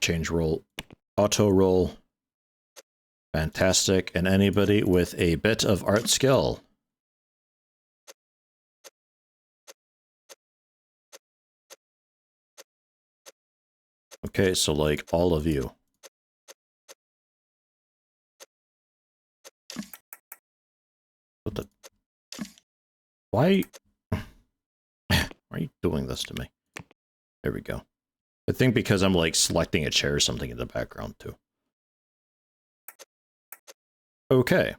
change roll, auto roll. Fantastic. And anybody with a bit of art skill. Okay, so like all of you. What the? Why are you doing this to me? There we go. I think because I'm like selecting a chair or something in the background too. Okay.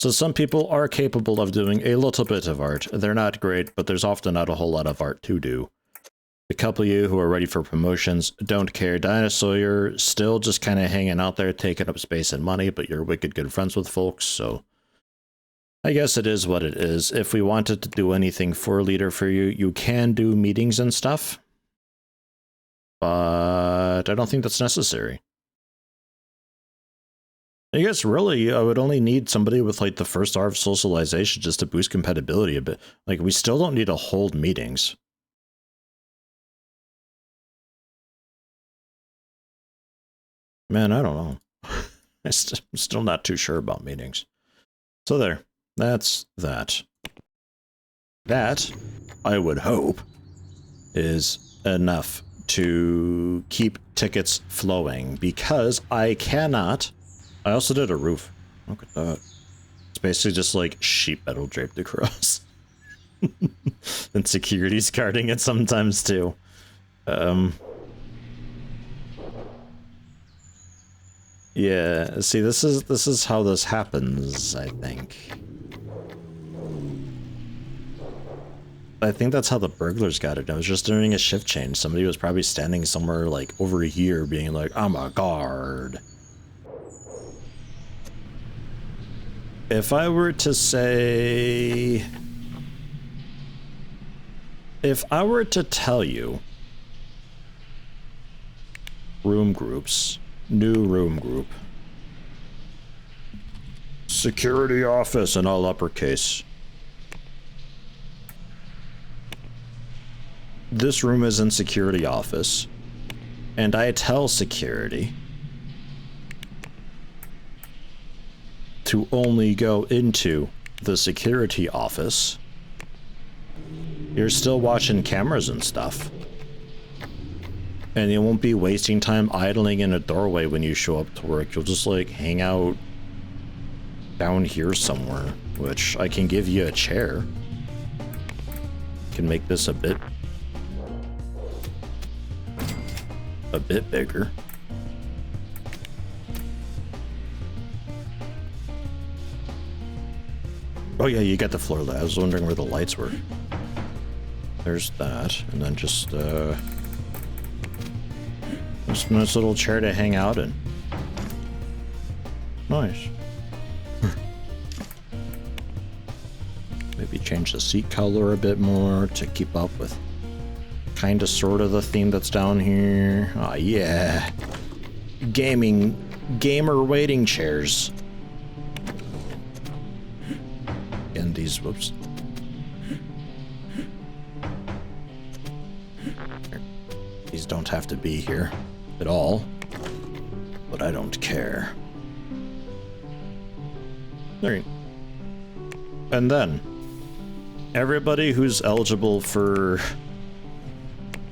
So some people are capable of doing a little bit of art. They're not great, but there's often not a whole lot of art to do. A couple of you who are ready for promotions don't care. Dinosaur, you're still just kind of hanging out there, taking up space and money, but you're wicked good friends with folks, so I guess it is what it is. If we wanted to do anything for a leader for you, you can do meetings and stuff, but I don't think that's necessary. I guess really I would only need somebody with like the first art of socialization just to boost compatibility a bit. Like we still don't need to hold meetings. Man, I don't know. I'm still not too sure about meetings. So there, that's that. That, I would hope, is enough to keep tickets flowing because I cannot. I also did a roof. Look at that. It's basically just like sheet metal draped across. And security's guarding it sometimes too. Yeah, see, this is how this happens, I think. I think that's how the burglars got it. I was just during a shift change. Somebody was probably standing somewhere like over here being like, I'm a guard. If I were to say... If I were to tell you... Room groups. New room group. Security office in all uppercase. This room is in security office. And I tell security to only go into the security office. You're still watching cameras and stuff. And you won't be wasting time idling in a doorway when you show up to work. You'll just like hang out down here somewhere, which I can give you a chair. Can make this a bit bigger. Oh yeah, you got the floor lit. I was wondering where the lights were. There's that, and then just a nice little chair to hang out in. Nice. Maybe change the seat color a bit more to keep up with kind of sort of the theme that's down here. Oh yeah. Gamer waiting chairs. And these, whoops. These don't have to be here at all, but I don't care. Alright. And then, everybody who's eligible for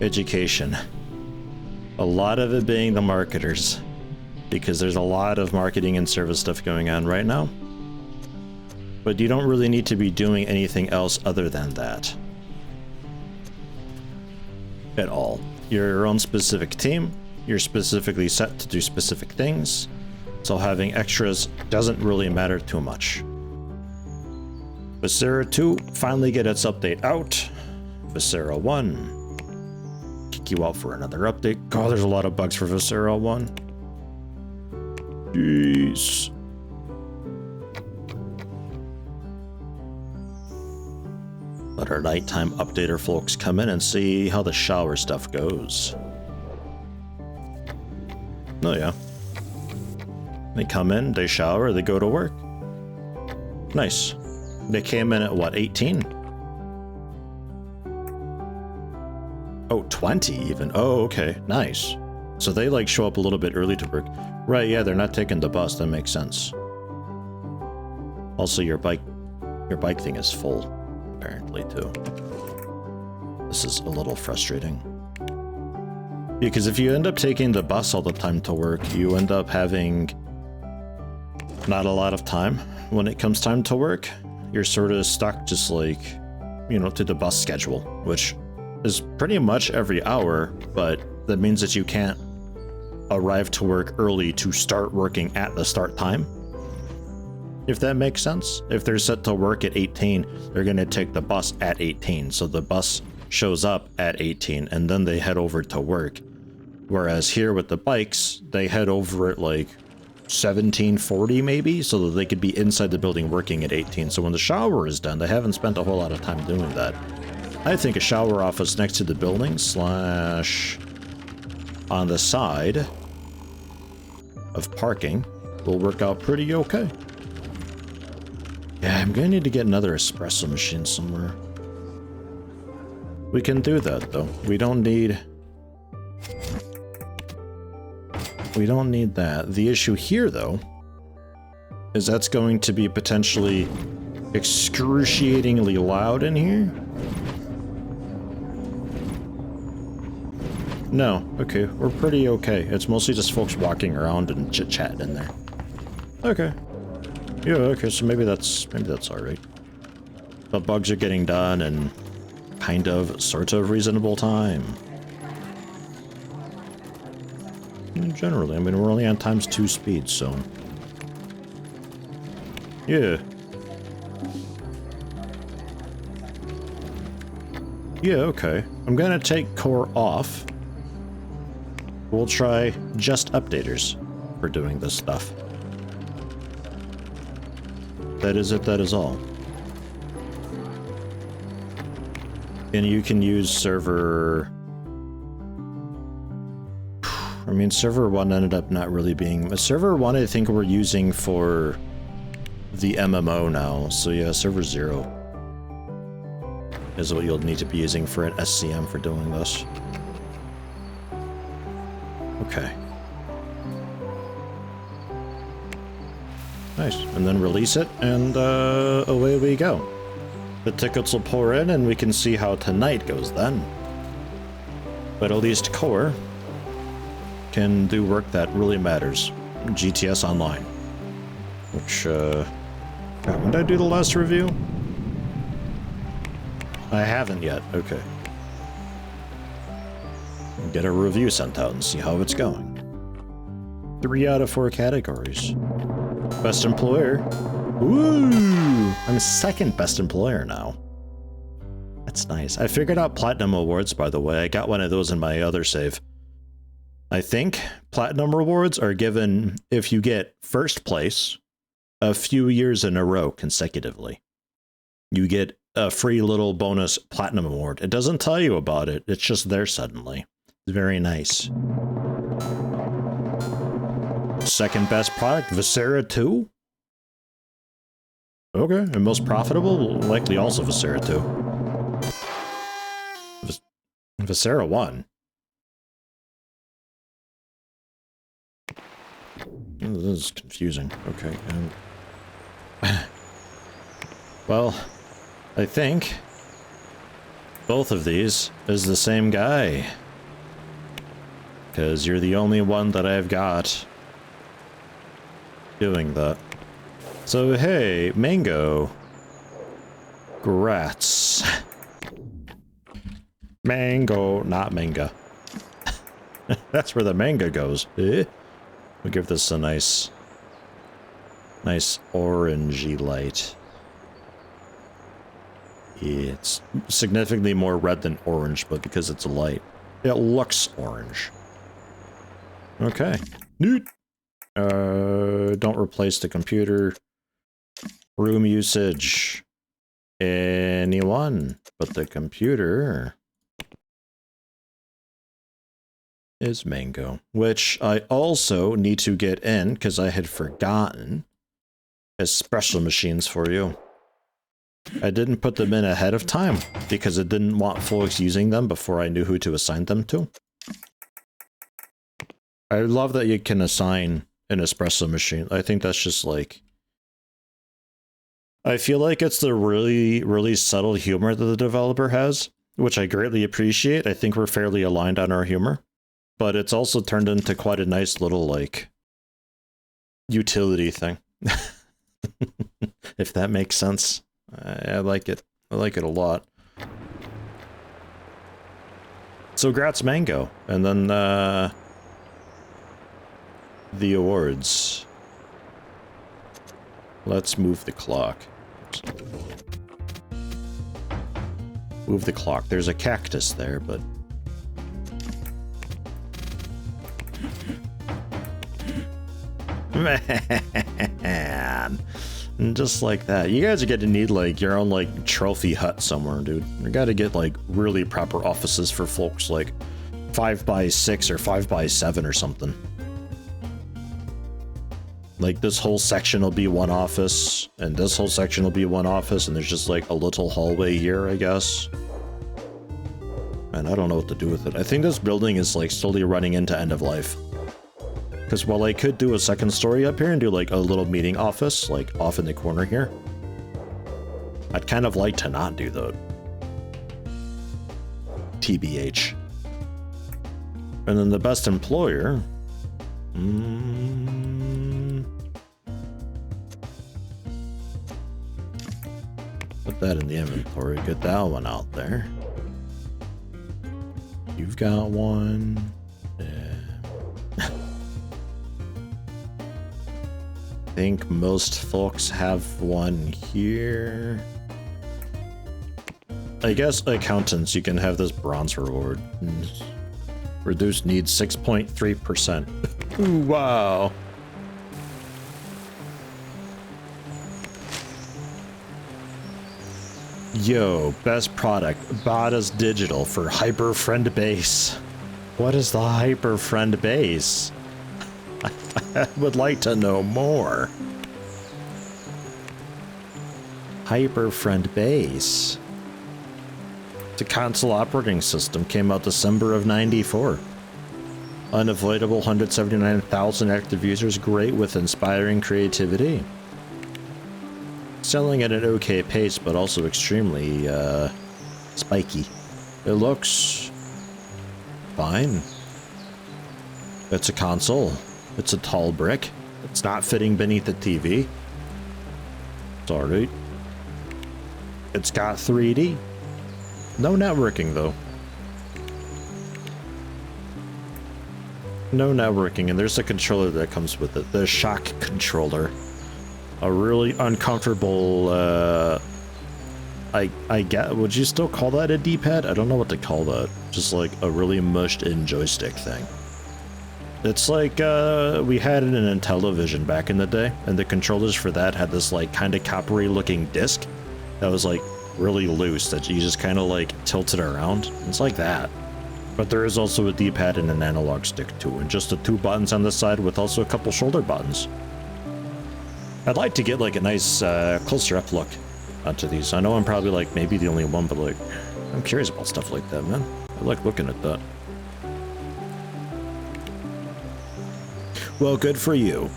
education. A lot of it being the marketers, because there's a lot of marketing and service stuff going on right now. But you don't really need to be doing anything else other than that. At all. You're your own specific team. You're specifically set to do specific things. So having extras doesn't really matter too much. Viscera 2 finally get its update out. Viscera 1. Kick you out for another update. God, there's a lot of bugs for Viscera 1. Jeez. Let our nighttime updater folks come in and see how the shower stuff goes. Oh yeah. They come in, they shower, they go to work. Nice. They came in at what, 18? Oh, 20 even. Oh, okay. Nice. So they like show up a little bit early to work. Right, yeah, they're not taking the bus. That makes sense. Also, your bike thing is full, apparently, too. This is a little frustrating. Because if you end up taking the bus all the time to work, you end up having not a lot of time when it comes time to work. You're sort of stuck just like, you know, to the bus schedule, which is pretty much every hour, but that means that you can't arrive to work early to start working at the start time. If that makes sense. If they're set to work at 18, they're going to take the bus at 18. So the bus shows up at 18 and then they head over to work. Whereas here with the bikes, they head over at like 17:40 maybe, so that they could be inside the building working at 18. So when the shower is done, they haven't spent a whole lot of time doing that. I think a shower office next to the building slash on the side of parking will work out pretty okay. Yeah, I'm gonna need to get another espresso machine somewhere. We can do that though. We don't need that. The issue here though is that's going to be potentially excruciatingly loud in here. No, okay, we're pretty okay. It's mostly just folks walking around and chit-chatting in there. Okay. Yeah, okay, so maybe that's alright. The bugs are getting done in kind of, sort of reasonable time. And generally, I mean, we're only on ×2 speed, so... Yeah. Yeah, okay. I'm gonna take core off. We'll try just updaters for doing this stuff. That is it, that is all. And you can use server... I mean, server 1 ended up not really being... Server 1 I think we're using for the MMO now, so yeah, server 0 is what you'll need to be using for an SCM for doing this. Okay. Nice. And then release it, and away we go. The tickets will pour in, and we can see how tonight goes then. But at least core can do work that really matters. GTS Online. Which, when did I do the last review? I haven't yet. Okay. Get a review sent out and see how it's going. 3 out of 4 categories. Best employer. Woo! I'm second best employer now. That's nice. I figured out platinum awards, by the way. I got one of those in my other save. I think platinum rewards are given if you get first place a few years in a row consecutively. You get a free little bonus platinum award. It doesn't tell you about it. It's just there suddenly. It's very nice. Second best product, Viscera 2? Okay, and most profitable, likely also Viscera 2. Viscera 1. Oh, this is confusing. Okay. Well, I think both of these is the same guy. Because you're the only one that I've got doing that. So, hey, Mango. Grats. Mango, not manga. That's where the manga goes. Eh? We'll give this a nice orangey light. It's significantly more red than orange, but because it's a light, it looks orange. Okay. Neat. Don't replace the computer. Room usage. Anyone but the computer is Mango, which I also need to get in because I had forgotten espresso machines for you. I didn't put them in ahead of time because I didn't want folks using them before I knew who to assign them to. I love that you can assign an espresso machine. I think that's just like... I feel like it's the really, really subtle humor that the developer has, which I greatly appreciate. I think we're fairly aligned on our humor. But it's also turned into quite a nice little, like, utility thing. If that makes sense. I like it. I like it a lot. So Gratz Mango, and then the awards. Let's move the clock. Move the clock. There's a cactus there, but... Man. And just like that. You guys are going to need, like, your own, like, trophy hut somewhere, dude. You gotta get, like, really proper offices for folks, like 5x6 or 5x7 or something. Like, this whole section will be one office, and this whole section will be one office, and there's just, like, a little hallway here, I guess. Man, I don't know what to do with it. I think this building is, like, slowly running into end of life. Because while I could do a second story up here and do, like, a little meeting office, like, off in the corner here, I'd kind of like to not do that. TBH. And then the best employer... Put that in the inventory. Get that one out there. You've got one. Yeah. I think most folks have one here. I guess accountants, you can have this bronze reward. Reduced needs 6.3%. Wow. Yo, best product, Bada's Digital for HyperFriend Base. What is the HyperFriend Base? I would like to know more. HyperFriend Base. The console operating system came out December of '94. Unavoidable 179,000 active users, great with inspiring creativity. Selling at an okay pace, but also extremely, spiky. It looks fine. It's a console. It's a tall brick. It's not fitting beneath the TV. It's alright. It's got 3D. No networking, though. No networking, and there's a controller that comes with it. The shock controller. A really uncomfortable, I get, would you still call that a D-pad? I don't know what to call that. Just like a really mushed in joystick thing. It's like, we had it in Intellivision back in the day, and the controllers for that had this like kind of coppery looking disc that was like really loose that you just kind of like tilted around. It's like that. But there is also a D-pad and an analog stick too, and just the 2 buttons on the side with also a couple shoulder buttons. I'd like to get like a nice closer up look onto these. I know I'm probably like maybe the only one, but like I'm curious about stuff like that, man. I like looking at that. Well, good for you.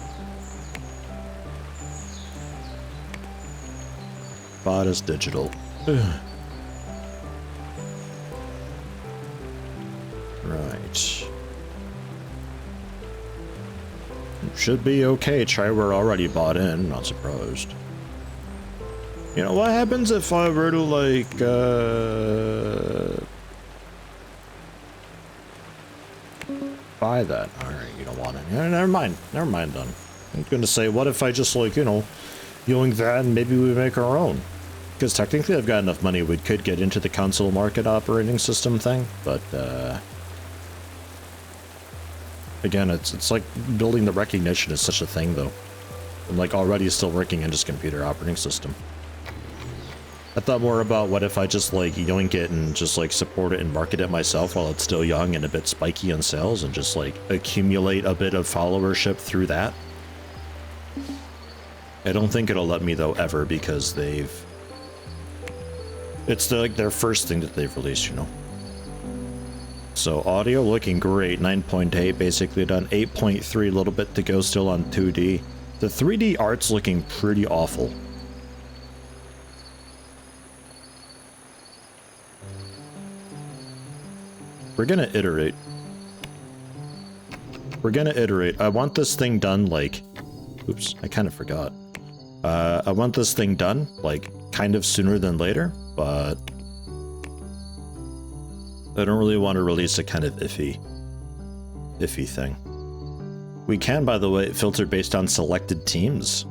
Bada's Digital. Ugh. Right. Should be okay. We're already bought in. Not surprised. You know, what happens if I were to, like, buy that? Alright, you don't want it. Yeah, never mind. Never mind, then. I'm gonna say, what if I just, like, you know, yoink that and maybe we make our own? Because technically I've got enough money we could get into the console market operating system thing, but, again, it's like building the recognition is such a thing, though. I'm like already still working in this computer operating system. I thought more about what if I just like yoink it and just like support it and market it myself while it's still young and a bit spiky on sales and just like accumulate a bit of followership through that. I don't think it'll let me though ever because it's like their first thing that they've released, you know. So audio looking great, 9.8 basically done, 8.3, a little bit to go still on 2D. The 3D art's looking pretty awful. We're gonna iterate. We're gonna iterate. I want this thing done like... Oops, I kind of forgot. I want this thing done like kind of sooner than later, but I don't really want to release a kind of iffy thing. We can, by the way, filter based on selected teams.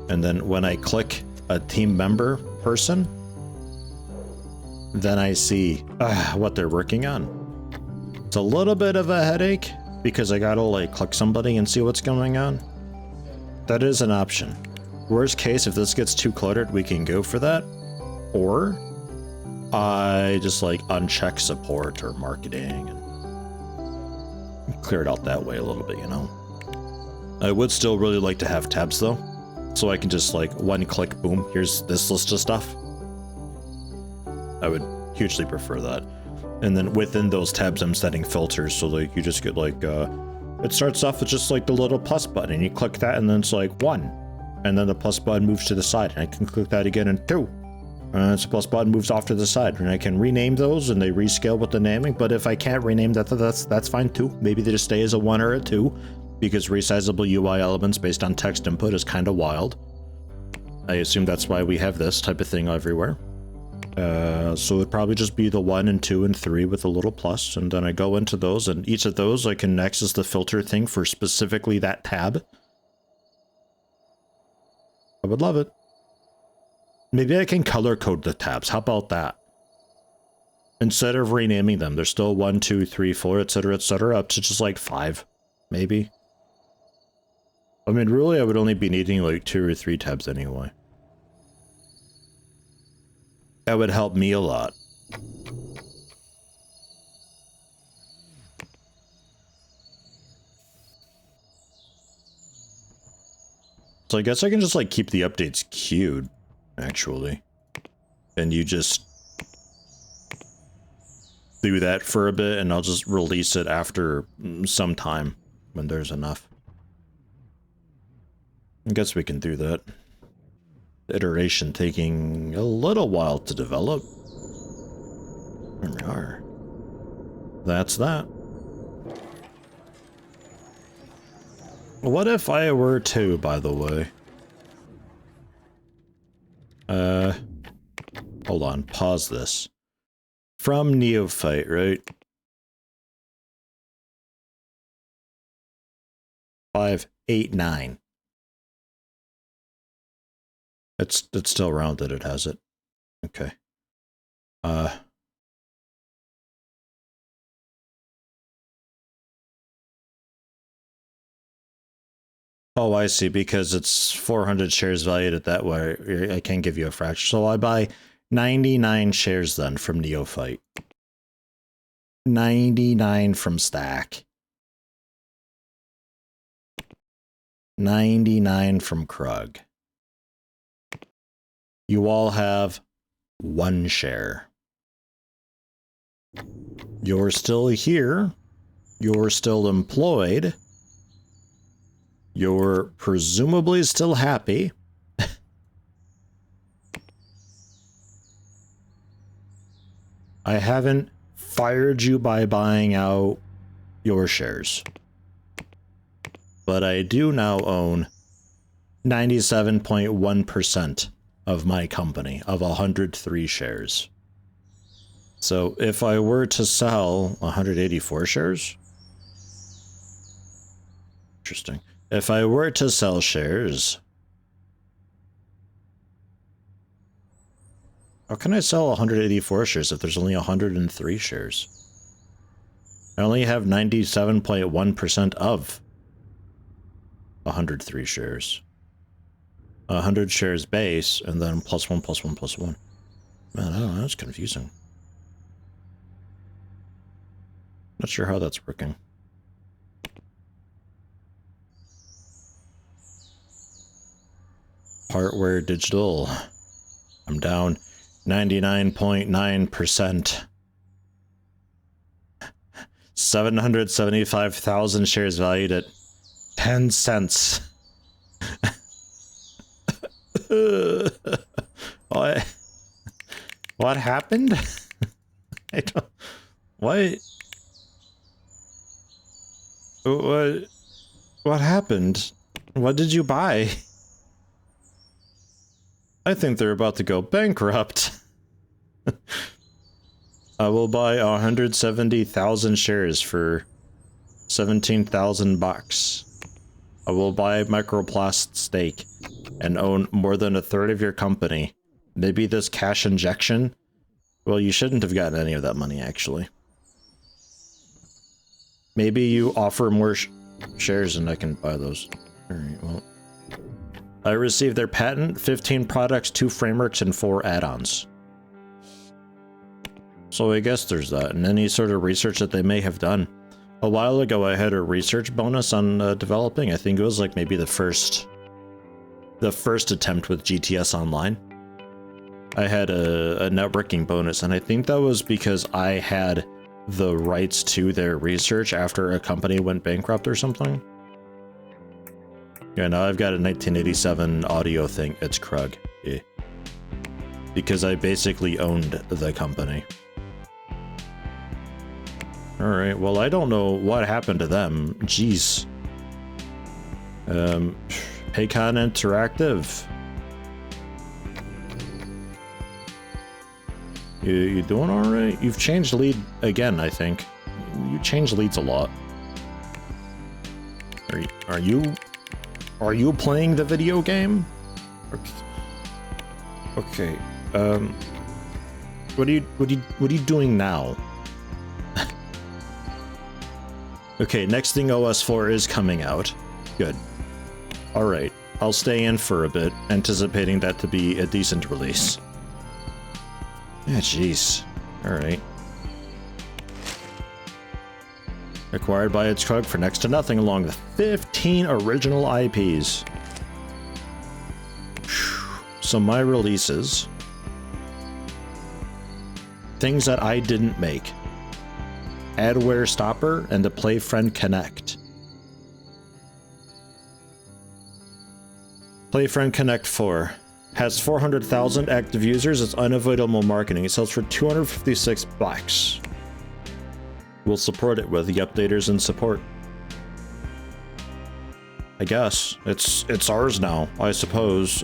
And then when I click a team member person, then I see what they're working on. It's a little bit of a headache because I gotta like click somebody and see what's going on. That is an option. Worst case, if this gets too cluttered, we can go for that. Or I just like uncheck support or marketing and clear it out that way a little bit, you know? I would still really like to have tabs though. So I can just like one click, boom, here's this list of stuff. I would hugely prefer that. And then within those tabs, I'm setting filters so like you just get like, it starts off with just like the little plus button and you click that and then it's like 1. And then the plus button moves to the side and I can click that again and 2. And the plus button moves off to the side and I can rename those and they rescale with the naming. But if I can't rename that, that's fine too. Maybe they just stay as a 1 or a 2 because resizable UI elements based on text input is kind of wild. I assume that's why we have this type of thing everywhere. So it'd probably just be the 1 and 2 and 3 with a little plus, and then I go into those, and each of those I can access the filter thing for specifically that tab. I would love it. Maybe I can color code the tabs. How about that? Instead of renaming them, they're still 1, 2, 3, 4, etc., up to just like 5, maybe. I mean, really, I would only be needing like 2 or 3 tabs anyway. That would help me a lot. So I guess I can just like keep the updates queued, actually. And you just do that for a bit and I'll just release it after some time when there's enough. I guess we can do that. Iteration taking a little while to develop. There we are. That's that. What if I were to, by the way? Hold on, pause this. From Neophyte, right? 5, 8, 9. It's still rounded, it has it. Okay. Oh, I see, because it's 400 shares valued at that way, I can't give you a fraction. So I buy 99 shares then from Neophyte. 99 from Stack. 99 from Krug. You all have 1 share. You're still here. You're still employed. You're presumably still happy. I haven't fired you by buying out your shares. But I do now own 97.1% of my company, of 103 shares. So if I were to sell 184 shares... Interesting. If I were to sell shares... How can I sell 184 shares if there's only 103 shares? I only have 97.1% of 103 shares. 100 shares base, and then plus 1, plus 1, plus 1. Man, I don't know, that's confusing. Not sure how that's working. Hardware digital. I'm down 99.9%. 775,000 shares valued at 10 cents. What happened? I don't... What happened? What did you buy? I think they're about to go bankrupt. I will buy 170,000 shares for 17,000 bucks. I will buy Microplast stake and own more than a third of your company. Maybe this cash injection? Well, you shouldn't have gotten any of that money, actually. Maybe you offer more shares and I can buy those. Alright, well. I received their patent, 15 products, 2 frameworks, and 4 add-ons. So I guess there's that, and any sort of research that they may have done. A while ago I had a research bonus on developing. I think it was like maybe the first attempt with GTS Online. I had a networking bonus, and I think that was because I had the rights to their research after a company went bankrupt or something. Yeah, now I've got a 1987 audio thing. It's Krug. Yeah. Because I basically owned the company. Alright, well, I don't know what happened to them. Jeez. Paycon Interactive. You doing alright? You've changed lead again, I think. You change leads a lot. Are you playing the video game? Okay. What are you doing now? Okay, next thing OS 4 is coming out. Good. Alright, I'll stay in for a bit, anticipating that to be a decent release. Yeah, jeez. Alright. Acquired by its Krug for next to nothing along with 15 original IPs. So my releases. Things that I didn't make. Adware Stopper and the Play Friend Connect. Play Friend Connect 4 has 400,000 active users. It's unavoidable marketing. It sells for 256 bucks. We'll support it with the updaters and support. I guess it's ours now, I suppose.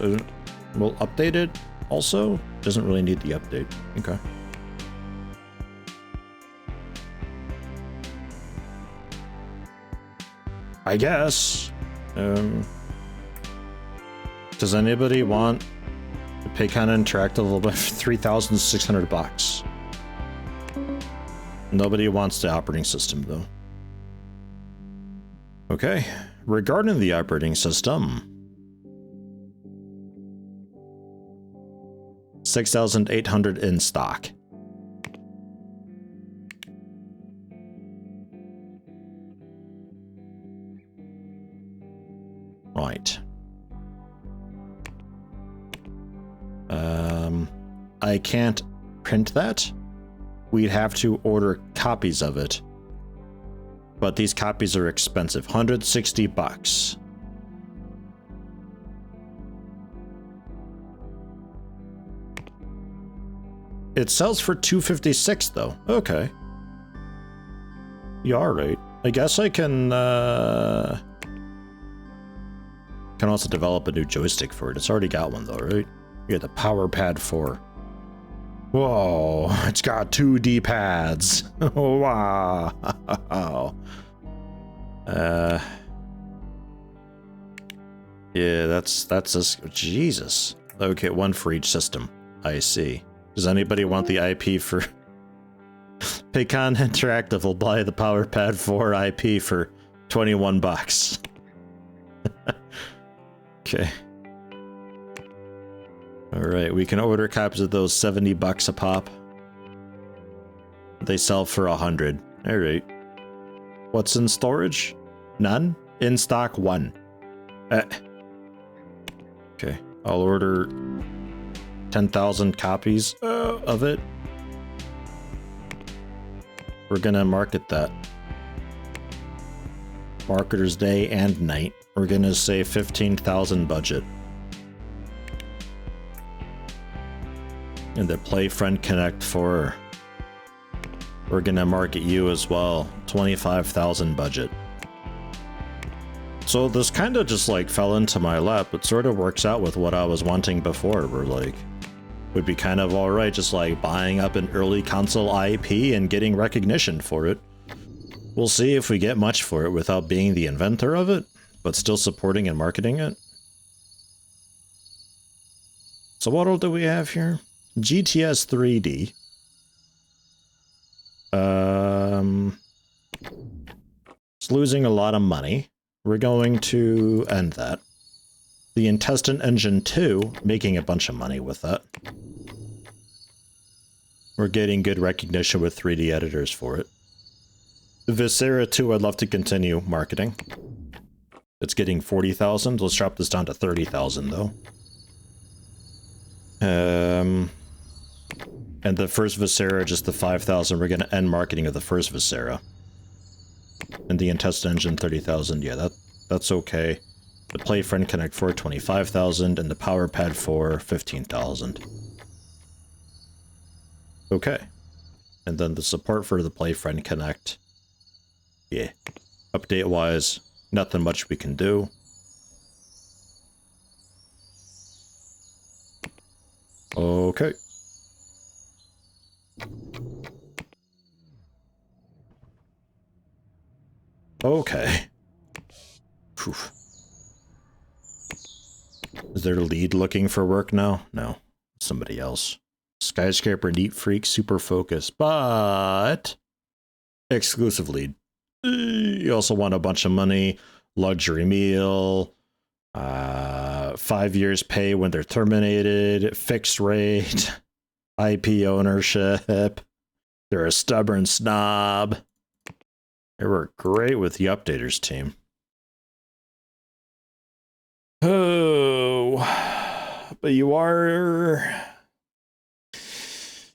We'll update it also. Doesn't really need the update. Okay. I guess. Does anybody want to pay kind of interactive a little bit for 3,600 bucks? Nobody wants the operating system though. Okay, regarding the operating system. 6,800 in stock. Right. I can't print that. We'd have to order copies of it. But these copies are expensive. 160 bucks. It sells for 256 though. Okay. Yeah, alright. I guess I can also develop a new joystick for it. It's already got one though, right? You got the Power Pad 4. Whoa, it's got 2 D-pads. Wow. Yeah, that's just Jesus. Okay, 1 for each system. I see. Does anybody want the IP for Paycon Interactive will buy the Power Pad 4 IP for 21 bucks. Okay. Alright, we can order copies of those 70 bucks a pop. They sell for 100. Alright. What's in storage? None? In stock, 1. Okay, I'll order 10,000 copies of it. We're gonna market that. Marketers day and night. We're gonna say 15,000 budget. And the Play Friend Connect for... We're gonna market you as well. 25,000 budget. So this kind of just like fell into my lap. It sort of works out with what I was wanting before. We're like, would be kind of alright just like buying up an early console IP and getting recognition for it. We'll see if we get much for it without being the inventor of it, but still supporting and marketing it. So what all do we have here? GTS 3D. It's losing a lot of money. We're going to end that. The Intestine Engine 2, making a bunch of money with that. We're getting good recognition with 3D editors for it. The Viscera 2, I'd love to continue marketing. It's getting 40,000. Let's drop this down to 30,000 though. And the first Viscera, just the 5,000. We're going to end marketing of the first Viscera. And the Intestine Engine 30,000. Yeah, that's okay. The Play Friend Connect for 25,000 and the Power Pad for 15,000. Okay. And then the support for the Play Friend Connect. Yeah. Update wise, nothing much we can do. Okay. Okay. Whew. Is there a lead looking for work now? No. Somebody else. Skyscraper, Neat Freak, Super Focus, but exclusive lead. You also want a bunch of money, luxury meal, 5 years pay when they're terminated, fixed rate, IP ownership. They're a stubborn snob. They work great with the updaters team. Oh, but you are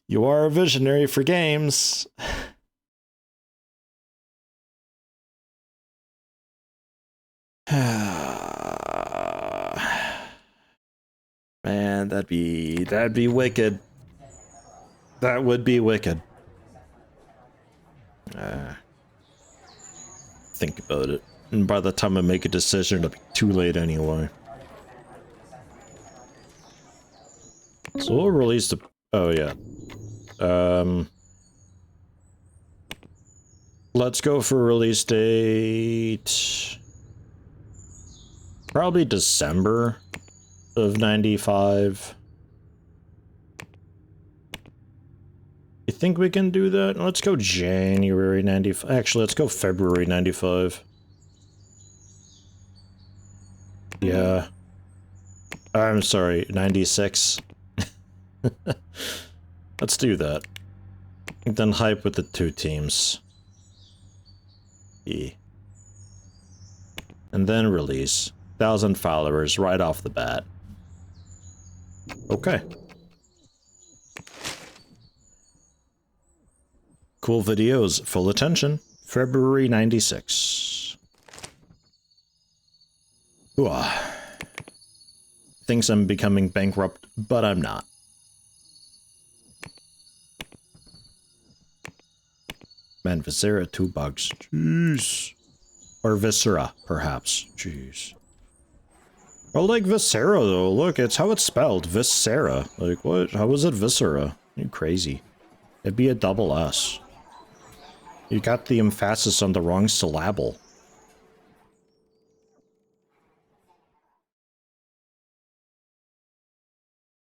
a visionary for games. Man, that'd be wicked. That would be wicked. Think about it. And by the time I make a decision, it'll be too late anyway. So we'll release the... Oh, yeah. Let's go for release date... Probably December of 95. You think we can do that? Let's go January 95. Actually, let's go February 95. Yeah. I'm sorry, 96. Let's do that. And then hype with the two teams. Yeah. And then release. 1,000 followers right off the bat. Okay. Cool videos, full attention. February 96. Ooh. Thinks I'm becoming bankrupt, but I'm not. Man, Viscera 2 bugs. Jeez. Or Viscera, perhaps. Jeez. Oh, like Viscera, though. Look, it's how it's spelled. Viscera. Like, what? How is it Viscera? You crazy. It'd be a double S. You got the emphasis on the wrong syllable.